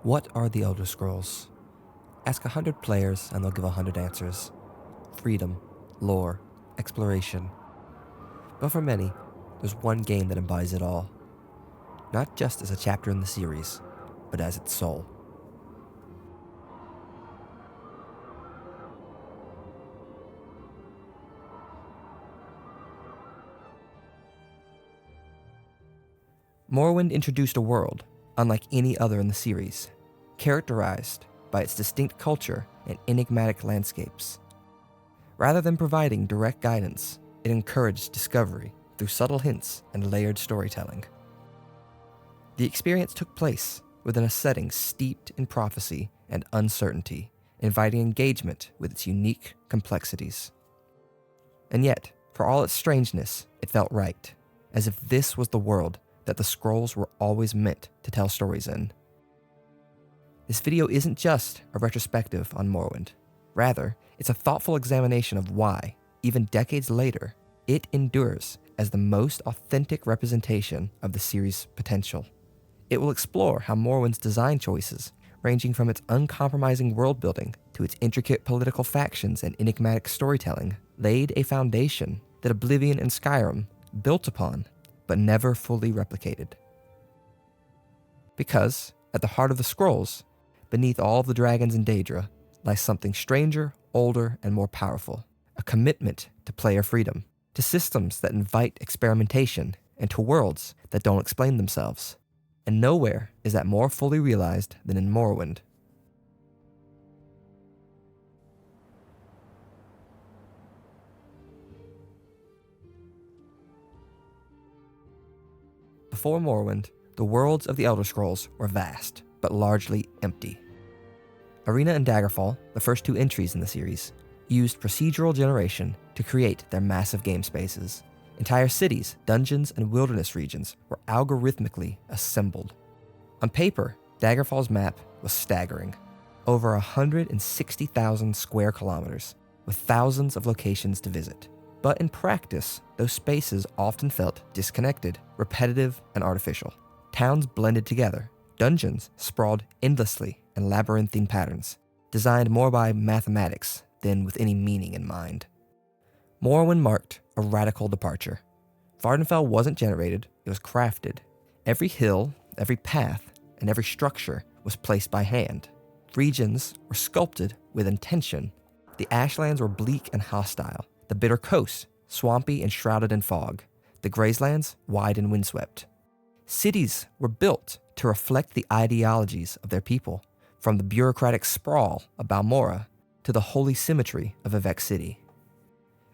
What are the Elder Scrolls? Ask 100 players and they'll give 100 answers. Freedom, lore, exploration. But for many, there's one game that embodies it all. Not just as a chapter in the series, but as its soul. Morrowind introduced a world unlike any other in the series, characterized by its distinct culture and enigmatic landscapes. Rather than providing direct guidance, it encouraged discovery through subtle hints and layered storytelling. The experience took place within a setting steeped in prophecy and uncertainty, inviting engagement with its unique complexities. And yet, for all its strangeness, it felt right, as if this was the world that the scrolls were always meant to tell stories in. This video isn't just a retrospective on Morrowind. Rather, it's a thoughtful examination of why, even decades later, it endures as the most authentic representation of the series' potential. It will explore how Morrowind's design choices, ranging from its uncompromising world-building to its intricate political factions and enigmatic storytelling, laid a foundation that Oblivion and Skyrim built upon but never fully replicated. Because, at the heart of the scrolls, beneath all the dragons in Daedra, lies something stranger, older, and more powerful. A commitment to player freedom, to systems that invite experimentation, and to worlds that don't explain themselves. And nowhere is that more fully realized than in Morrowind. Before Morrowind, the worlds of the Elder Scrolls were vast, but largely empty. Arena and Daggerfall, the first two entries in the series, used procedural generation to create their massive game spaces. Entire cities, dungeons, and wilderness regions were algorithmically assembled. On paper, Daggerfall's map was staggering. Over 160,000 square kilometers, with thousands of locations to visit. But in practice, those spaces often felt disconnected, repetitive, and artificial. Towns blended together, dungeons sprawled endlessly in labyrinthine patterns, designed more by mathematics than with any meaning in mind. Morrowind marked a radical departure. Vardenfell wasn't generated, it was crafted. Every hill, every path, and every structure was placed by hand. Regions were sculpted with intention. The ashlands were bleak and hostile. The bitter coast, swampy and shrouded in fog. The grazelands, wide and windswept. Cities were built to reflect the ideologies of their people, from the bureaucratic sprawl of Balmora to the holy symmetry of Vivec City.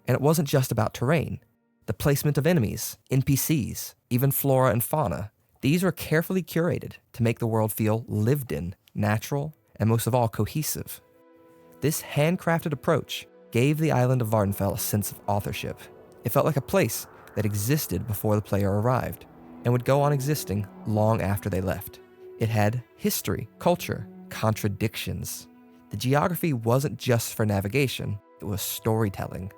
And it wasn't just about terrain. The placement of enemies, NPCs, even flora and fauna, these were carefully curated to make the world feel lived in, natural, and most of all cohesive. This handcrafted approach gave the island of Vardenfell a sense of authorship. It felt like a place that existed before the player arrived, and would go on existing long after they left. It had history, culture, contradictions. The geography wasn't just for navigation, it was storytelling.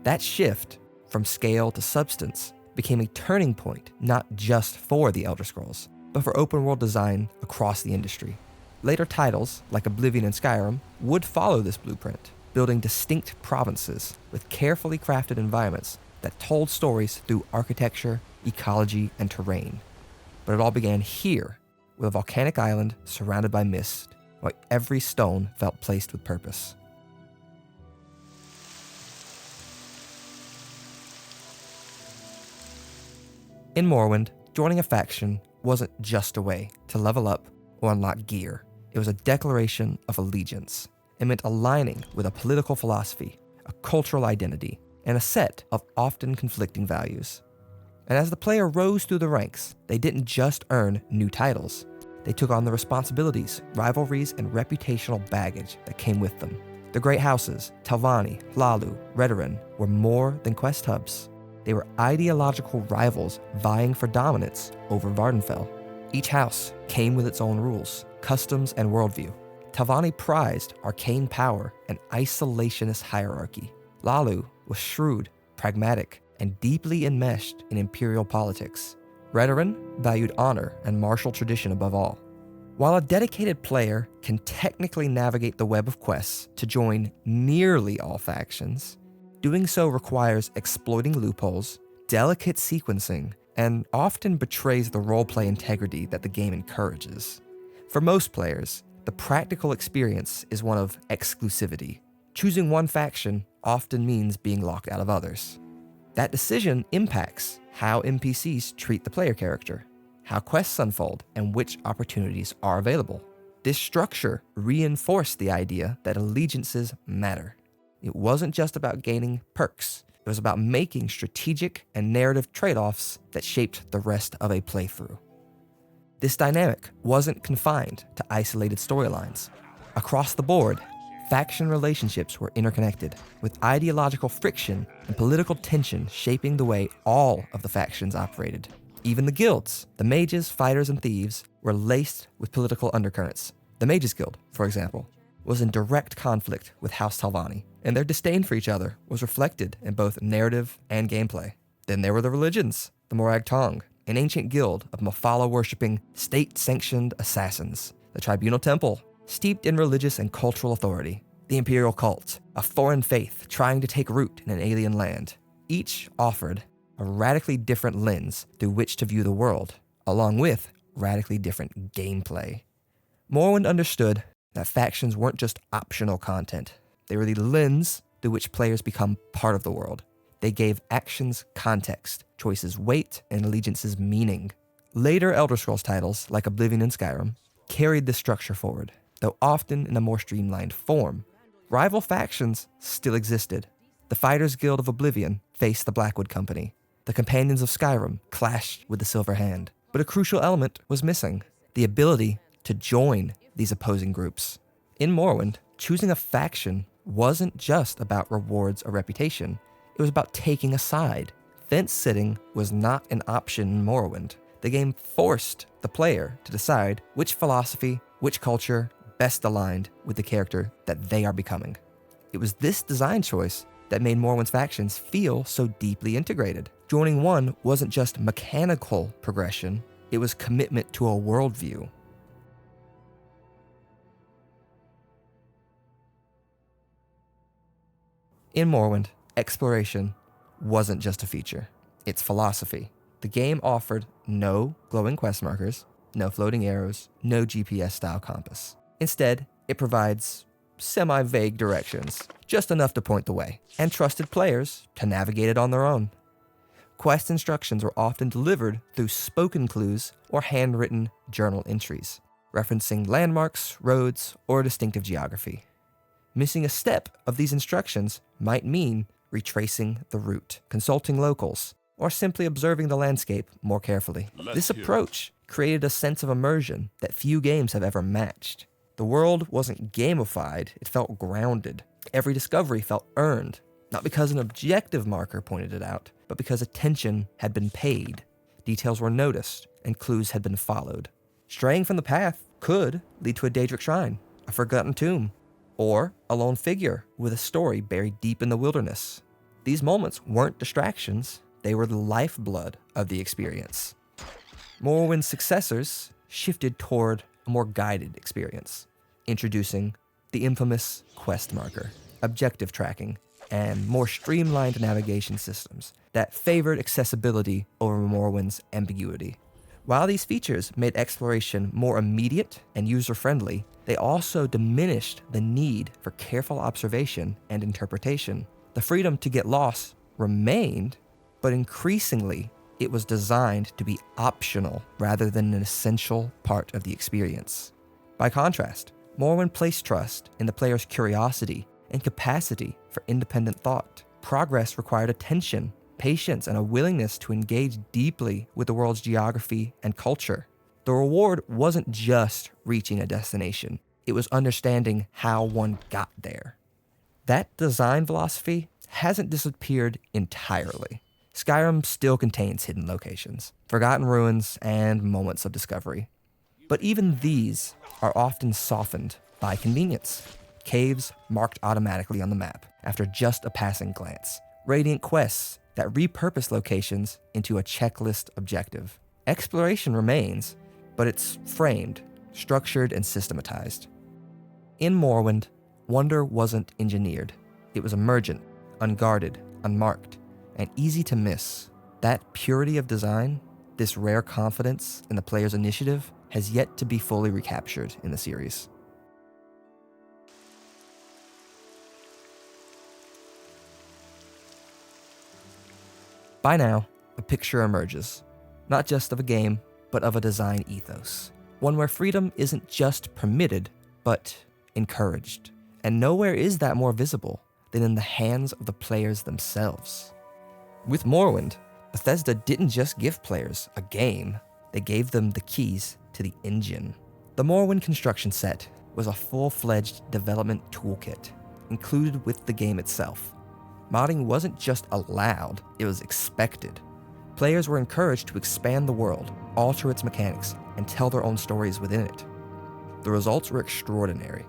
That shift from scale to substance became a turning point not just for the Elder Scrolls, but for open world design across the industry. Later titles, like Oblivion and Skyrim, would follow this blueprint, building distinct provinces with carefully crafted environments that told stories through architecture, ecology, and terrain. But it all began here, with a volcanic island surrounded by mist, where every stone felt placed with purpose. In Morrowind, joining a faction wasn't just a way to level up or unlock gear. It was a declaration of allegiance. It meant aligning with a political philosophy, a cultural identity, and a set of often conflicting values. And as the player rose through the ranks, they didn't just earn new titles. They took on the responsibilities, rivalries, and reputational baggage that came with them. The great houses, Telvanni, Hlaalu, Redoran, were more than quest hubs. They were ideological rivals vying for dominance over Vardenfell. Each house came with its own rules, customs, and worldview. Telvanni prized arcane power and isolationist hierarchy. Hlaalu was shrewd, pragmatic, and deeply enmeshed in imperial politics. Redoran valued honor and martial tradition above all. While a dedicated player can technically navigate the web of quests to join nearly all factions, doing so requires exploiting loopholes, delicate sequencing, and often betrays the roleplay integrity that the game encourages. For most players, the practical experience is one of exclusivity. Choosing one faction often means being locked out of others. That decision impacts how NPCs treat the player character, how quests unfold, and which opportunities are available. This structure reinforced the idea that allegiances matter. It wasn't just about gaining perks. It was about making strategic and narrative trade-offs that shaped the rest of a playthrough. This dynamic wasn't confined to isolated storylines. Across the board, faction relationships were interconnected, with ideological friction and political tension shaping the way all of the factions operated. Even the guilds, the mages, fighters, and thieves, were laced with political undercurrents. The Mages Guild, for example, was in direct conflict with House Talvani, and their disdain for each other was reflected in both narrative and gameplay. Then there were the religions, the Morag Tong, an ancient guild of Mephala-worshipping, state-sanctioned assassins, the Tribunal Temple, steeped in religious and cultural authority, the Imperial Cult, a foreign faith trying to take root in an alien land. Each offered a radically different lens through which to view the world, along with radically different gameplay. Morrowind understood that factions weren't just optional content. They were the lens through which players become part of the world. They gave actions context, choices weight, and allegiances meaning. Later Elder Scrolls titles, like Oblivion and Skyrim, carried this structure forward, though often in a more streamlined form. Rival factions still existed. The Fighters Guild of Oblivion faced the Blackwood Company. The Companions of Skyrim clashed with the Silver Hand. But a crucial element was missing: the ability to join these opposing groups. In Morrowind, choosing a faction wasn't just about rewards or reputation. It was about taking a side. Fence-sitting was not an option in Morrowind. The game forced the player to decide which philosophy, which culture best aligned with the character that they are becoming. It was this design choice that made Morrowind's factions feel so deeply integrated. Joining one wasn't just mechanical progression, it was commitment to a worldview. In Morrowind, exploration wasn't just a feature, it's philosophy. The game offered no glowing quest markers, no floating arrows, no GPS-style compass. Instead, it provides semi-vague directions, just enough to point the way, and trusted players to navigate it on their own. Quest instructions were often delivered through spoken clues or handwritten journal entries, referencing landmarks, roads, or distinctive geography. Missing a step of these instructions might mean retracing the route, consulting locals, or simply observing the landscape more carefully. This approach created a sense of immersion that few games have ever matched. The world wasn't gamified, it felt grounded. Every discovery felt earned, not because an objective marker pointed it out, but because attention had been paid, details were noticed, and clues had been followed. Straying from the path could lead to a Daedric shrine, a forgotten tomb, or a lone figure with a story buried deep in the wilderness. These moments weren't distractions, they were the lifeblood of the experience. Morrowind's successors shifted toward a more guided experience, introducing the infamous quest marker, objective tracking, and more streamlined navigation systems that favored accessibility over Morrowind's ambiguity. While these features made exploration more immediate and user-friendly, they also diminished the need for careful observation and interpretation. The freedom to get lost remained, but increasingly it was designed to be optional rather than an essential part of the experience. By contrast, Morrowind placed trust in the player's curiosity and capacity for independent thought. Progress required attention, patience, and a willingness to engage deeply with the world's geography and culture. The reward wasn't just reaching a destination, it was understanding how one got there. That design philosophy hasn't disappeared entirely. Skyrim still contains hidden locations, forgotten ruins, and moments of discovery. But even these are often softened by convenience. Caves marked automatically on the map after just a passing glance. Radiant quests that repurpose locations into a checklist objective. Exploration remains, but it's framed structured and systematized. In Morrowind, wonder wasn't engineered. It was emergent, unguarded, unmarked, and easy to miss. That purity of design, this rare confidence in the player's initiative, has yet to be fully recaptured in the series. By now, a picture emerges, not just of a game, but of a design ethos. One where freedom isn't just permitted, but encouraged. And nowhere is that more visible than in the hands of the players themselves. With Morrowind, Bethesda didn't just give players a game, they gave them the keys to the engine. The Morrowind construction set was a full-fledged development toolkit, included with the game itself. Modding wasn't just allowed, it was expected. Players were encouraged to expand the world, alter its mechanics, and tell their own stories within it. The results were extraordinary.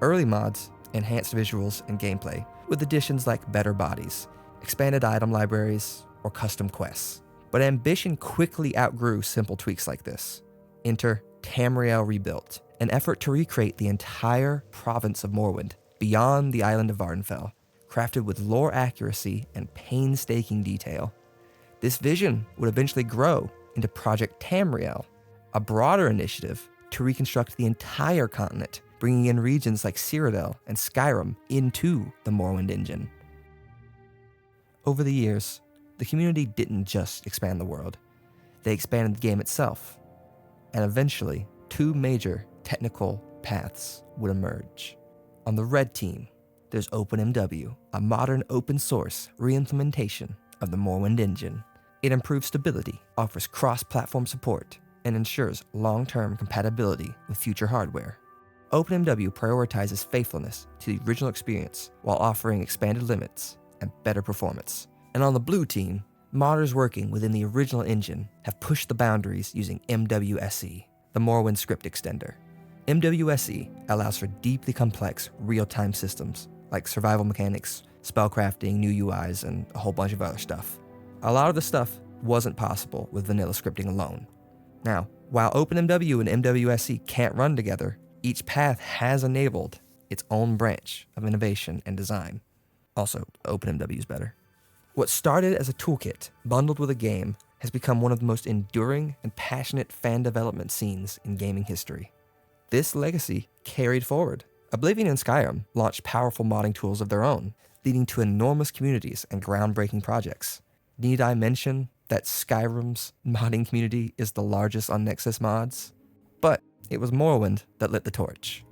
Early mods enhanced visuals and gameplay with additions like better bodies, expanded item libraries, or custom quests. But ambition quickly outgrew simple tweaks like this. Enter Tamriel Rebuilt, an effort to recreate the entire province of Morrowind beyond the island of Vardenfell, crafted with lore accuracy and painstaking detail. This vision would eventually grow into Project Tamriel, a broader initiative to reconstruct the entire continent, bringing in regions like Cyrodiil and Skyrim into the Morrowind engine. Over the years, the community didn't just expand the world, they expanded the game itself, and eventually, two major technical paths would emerge. On the red team, there's OpenMW, a modern open-source re-implementation of the Morrowind engine. It improves stability, offers cross-platform support, and ensures long-term compatibility with future hardware. OpenMW prioritizes faithfulness to the original experience while offering expanded limits and better performance. And on the blue team, modders working within the original engine have pushed the boundaries using MWSE, the Morrowind script extender. MWSE allows for deeply complex real-time systems like survival mechanics, spellcrafting, new UIs, and a whole bunch of other stuff. A lot of the stuff wasn't possible with vanilla scripting alone. Now, while OpenMW and MWSE can't run together, each path has enabled its own branch of innovation and design. Also, OpenMW is better. What started as a toolkit bundled with a game has become one of the most enduring and passionate fan development scenes in gaming history. This legacy carried forward. Oblivion and Skyrim launched powerful modding tools of their own, leading to enormous communities and groundbreaking projects. Need I mention that Skyrim's modding community is the largest on Nexus mods? But it was Morrowind that lit the torch.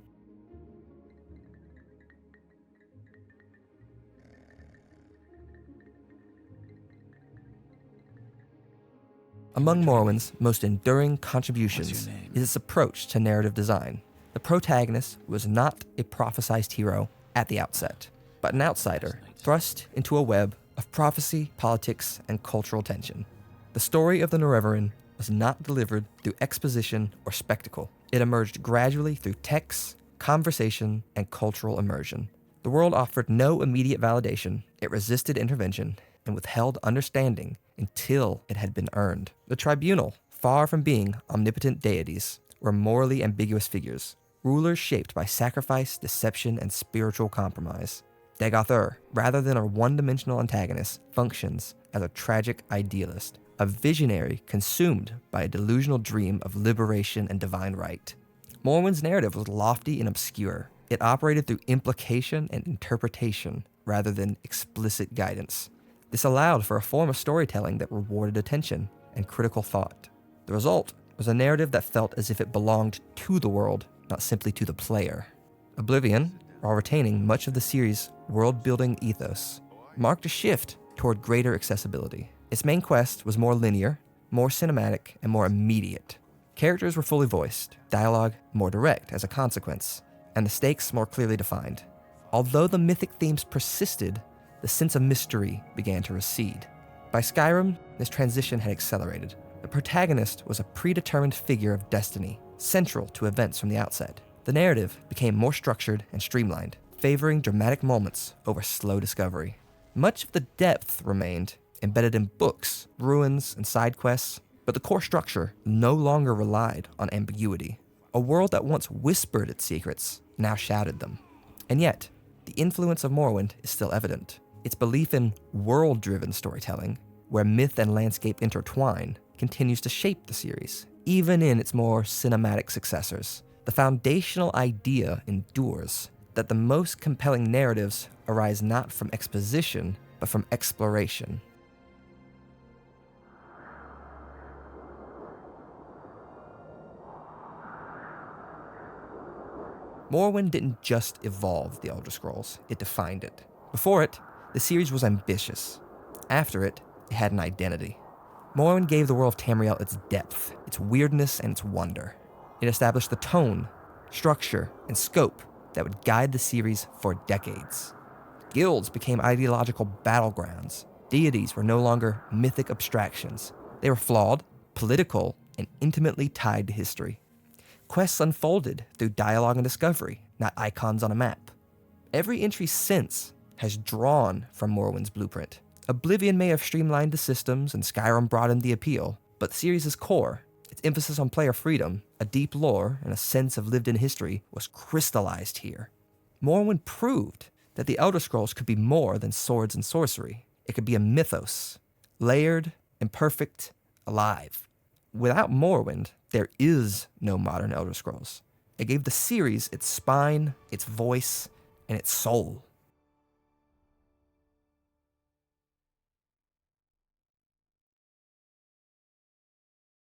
Among Morrowind's most enduring contributions is its approach to narrative design. The protagonist was not a prophesized hero at the outset, but an outsider thrust into a web of prophecy, politics, and cultural tension. The story of the Morrowind was not delivered through exposition or spectacle. It emerged gradually through text, conversation, and cultural immersion. The world offered no immediate validation, it resisted intervention, and withheld understanding until it had been earned. The Tribunal, far from being omnipotent deities, were morally ambiguous figures, rulers shaped by sacrifice, deception, and spiritual compromise. Dagoth, rather than a one-dimensional antagonist, functions as a tragic idealist, a visionary consumed by a delusional dream of liberation and divine right. Morrowind's narrative was lofty and obscure. It operated through implication and interpretation rather than explicit guidance. This allowed for a form of storytelling that rewarded attention and critical thought. The result was a narrative that felt as if it belonged to the world, not simply to the player. Oblivion, while retaining much of the series' world-building ethos, marked a shift toward greater accessibility. Its main quest was more linear, more cinematic, and more immediate. Characters were fully voiced, dialogue more direct as a consequence, and the stakes more clearly defined. Although the mythic themes persisted, the sense of mystery began to recede. By Skyrim, this transition had accelerated. The protagonist was a predetermined figure of destiny, central to events from the outset. The narrative became more structured and streamlined, favoring dramatic moments over slow discovery. Much of the depth remained, embedded in books, ruins, and side quests, but the core structure no longer relied on ambiguity. A world that once whispered its secrets now shouted them. And yet, the influence of Morrowind is still evident. Its belief in world-driven storytelling, where myth and landscape intertwine, continues to shape the series, even in its more cinematic successors. The foundational idea endures, that the most compelling narratives arise not from exposition, but from exploration. Morrowind didn't just evolve the Elder Scrolls, it defined it. Before it, the series was ambitious. After it, it had an identity. Morrowind gave the world of Tamriel its depth, its weirdness, and its wonder. It established the tone, structure, and scope that would guide the series for decades. Guilds became ideological battlegrounds. Deities were no longer mythic abstractions. They were flawed, political, and intimately tied to history. Quests unfolded through dialogue and discovery, not icons on a map. Every entry since has drawn from Morrowind's blueprint. Oblivion may have streamlined the systems and Skyrim broadened the appeal, but the series' core, its emphasis on player freedom, a deep lore, and a sense of lived-in history was crystallized here. Morrowind proved that the Elder Scrolls could be more than swords and sorcery. It could be a mythos, layered, imperfect, alive. Without Morrowind, there is no modern Elder Scrolls. It gave the series its spine, its voice, and its soul.